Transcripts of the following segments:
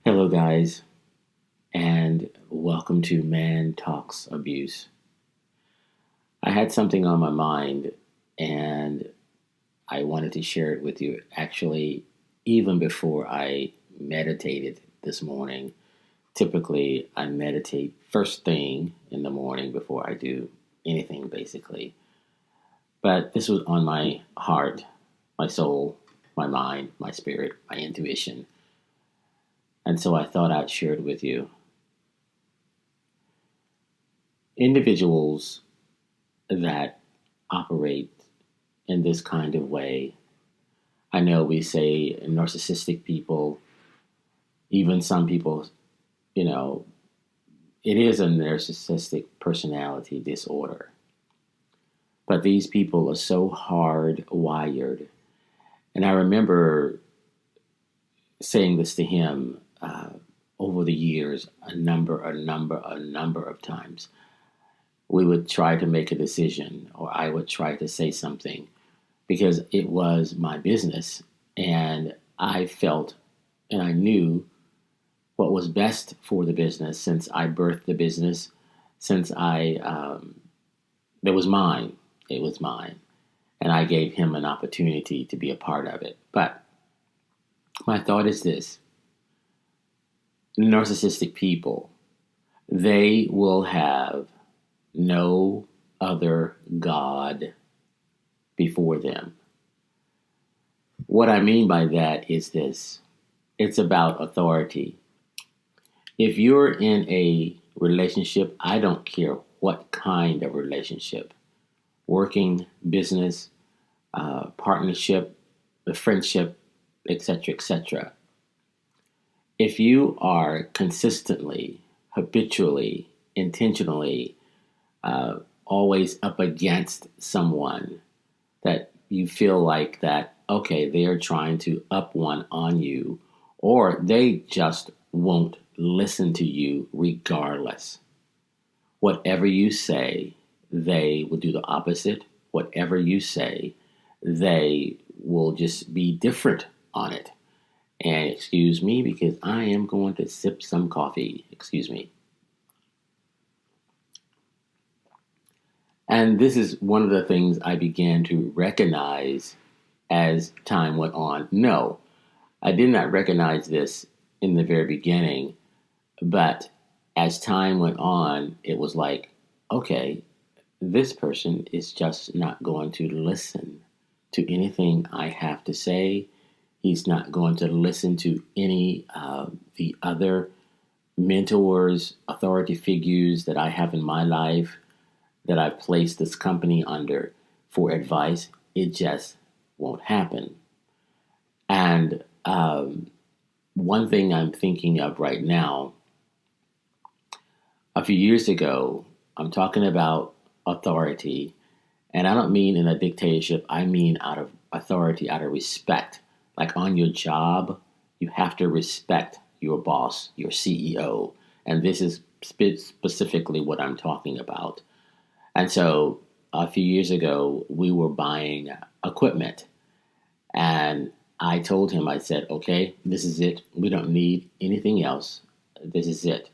Hello, guys, and welcome to Man Talks Abuse. I had something on my mind, and I wanted to share it with you actually, even before I meditated this morning. Typically, I meditate first thing in the morning before I do anything, basically. But this was on my heart, my soul, my mind, my spirit, my intuition. And so I thought I'd share it with you. Individuals that operate in this kind of way. I know we say narcissistic people, even some people, you know, it is a narcissistic personality disorder. But these people are so hardwired. And I remember saying this to him over the years, a number of times. We would try to make a decision, or I would try to say something because it was my business, and I felt and I knew what was best for the business since I birthed the business, since it was mine. It was mine. And I gave him an opportunity to be a part of it. But my thought is this: narcissistic people, they will have no other God before them. What I mean by that is this: it's about authority. If you're in a relationship, I don't care what kind of relationship, working, business, partnership, the friendship, etc., etc. If you are consistently, habitually, intentionally, always up against someone that you feel like that, okay, they are trying to up one on you, or they just won't listen to you regardless. Whatever you say, they will do the opposite. Whatever you say, they will just be different on it. And excuse me, because I am going to sip some coffee. Excuse me. And this is one of the things I began to recognize as time went on. No, I did not recognize this in the very beginning, but as time went on, it was like, okay, this person is just not going to listen to anything I have to say. He's not going to listen to any of the other mentors, authority figures that I have in my life, that I've placed this company under for advice. It just won't happen. And one thing I'm thinking of right now, a few years ago, I'm talking about authority, and I don't mean in a dictatorship, I mean out of authority, out of respect. Like on your job, you have to respect your boss, your CEO. And this is specifically what I'm talking about. And so a few years ago, we were buying equipment. And I told him, I said, okay, this is it. We don't need anything else. This is it.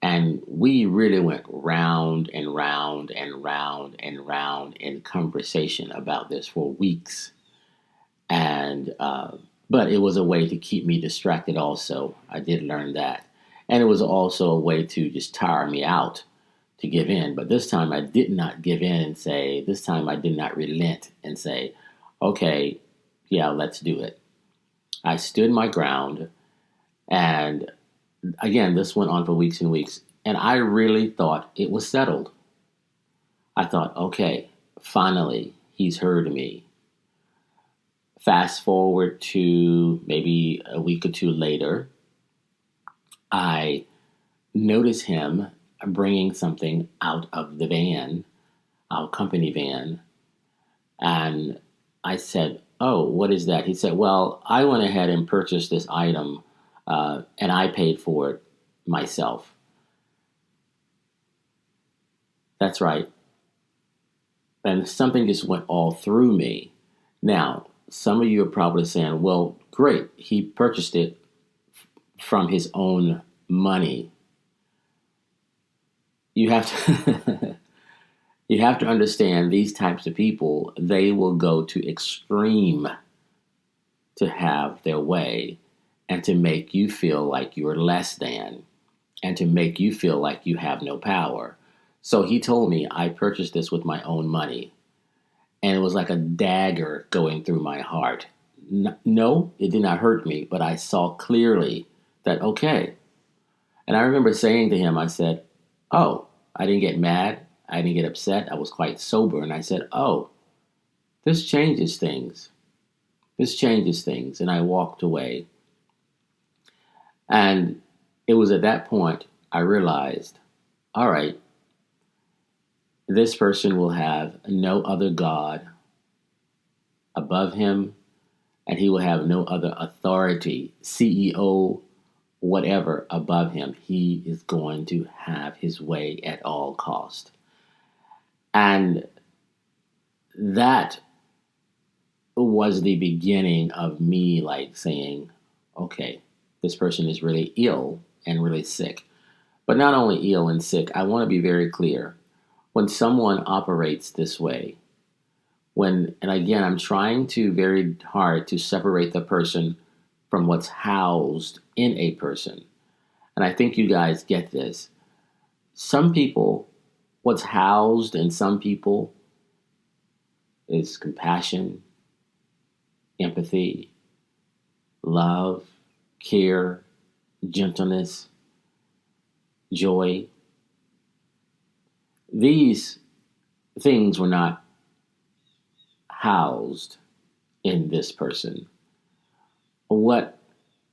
And we really went round and round and round and round in conversation about this for weeks. And but it was a way to keep me distracted also. I did learn that. And it was also a way to just tire me out, to give in. But this time I did not give in and say, this time I did not relent and say, okay, yeah, let's do it. I stood my ground. And again, this went on for weeks and weeks. And I really thought it was settled. I thought, okay, finally, he's heard me. Fast forward to maybe a week or two later, I notice him bringing something out of the van, our company van. And I said, oh, what is that? He said, well, I went ahead and purchased this item and I paid for it myself. That's right. And something just went all through me. Now, some of you are probably saying, well, great, he purchased it from his own money. You have to you have to understand these types of people, they will go to extreme to have their way and to make you feel like you're less than and to make you feel like you have no power. So he told me I purchased this with my own money, and it was like a dagger going through my heart. No, it did not hurt me, but I saw clearly that, okay. And I remember saying to him, I said, oh, I didn't get mad. I didn't get upset. I was quite sober. And I said, oh, this changes things. This changes things. And I walked away. And it was at that point I realized, all right, this person will have no other God above him, and he will have no other authority, CEO, whatever, above him. He is going to have his way at all cost. And that was the beginning of me like saying, okay, this person is really ill and really sick. But not only ill and sick, I want to be very clear. When someone operates this way, and again, I'm trying to very hard to separate the person from what's housed in a person. And I think you guys get this. Some people, what's housed in some people is compassion, empathy, love, care, gentleness, joy. These things were not housed in this person. What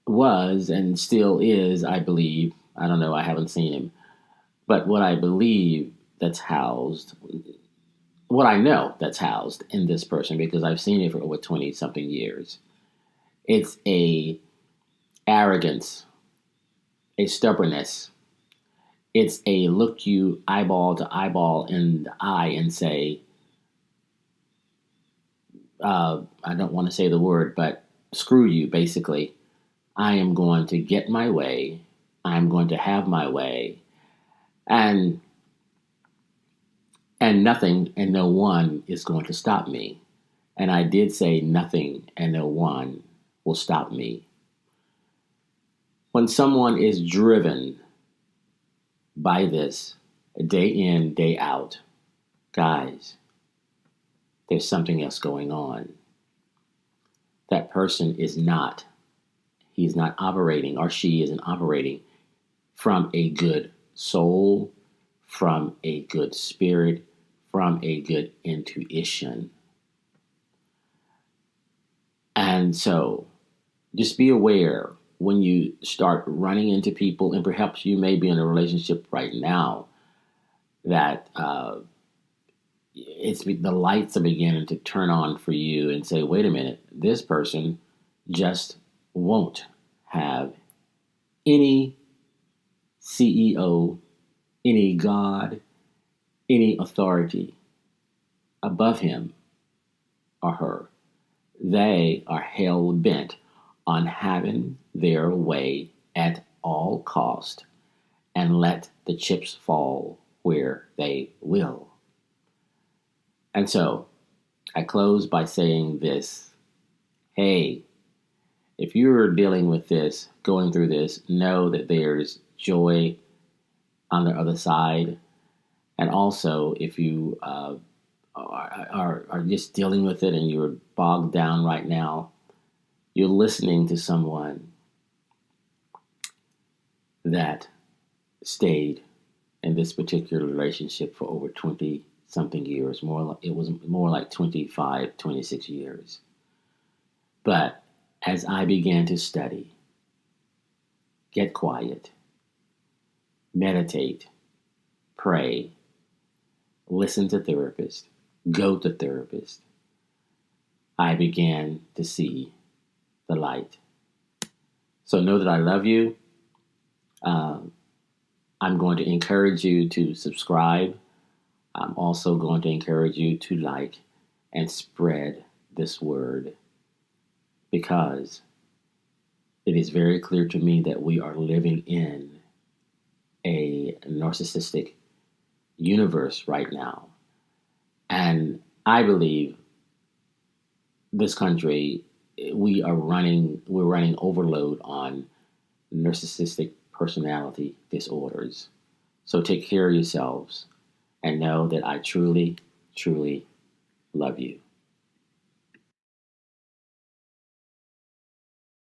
was and still is, I believe, I don't know, I haven't seen him, but what I believe that's housed, what I know that's housed in this person, because I've seen it for over 20 something years, it's a arrogance, a stubbornness. It's a look you eyeball to eyeball in the eye and say, I don't want to say the word, but screw you, basically. I am going to get my way. I'm going to have my way. And nothing and no one is going to stop me. And I did say nothing and no one will stop me. When someone is driven by this day in, day out, guys, there's something else going on. That person is not, he's not operating, or she isn't operating from a good soul, from a good spirit, from a good intuition. And so just be aware when you start running into people, and perhaps you may be in a relationship right now, that the lights are beginning to turn on for you and say, wait a minute, this person just won't have any CEO, any God, any authority above him or her. They are hell bent on having their way at all cost, and let the chips fall where they will. And so I close by saying this. Hey, if you're dealing with this, going through this, know that there's joy on the other side. And also, if you are just dealing with it and you're bogged down right now, you're listening to someone that stayed in this particular relationship for over 20 something years. It was more like 25, 26 years. But as I began to study, get quiet, meditate, pray, listen to therapists, go to therapists, I began to see the light. So know that I love you. I'm going to encourage you to subscribe. I'm also going to encourage you to like and spread this word, because it is very clear to me that we are living in a narcissistic universe right now. And I believe this country, we're running overload on narcissistic personality disorders. So take care of yourselves and know that I truly, truly love you.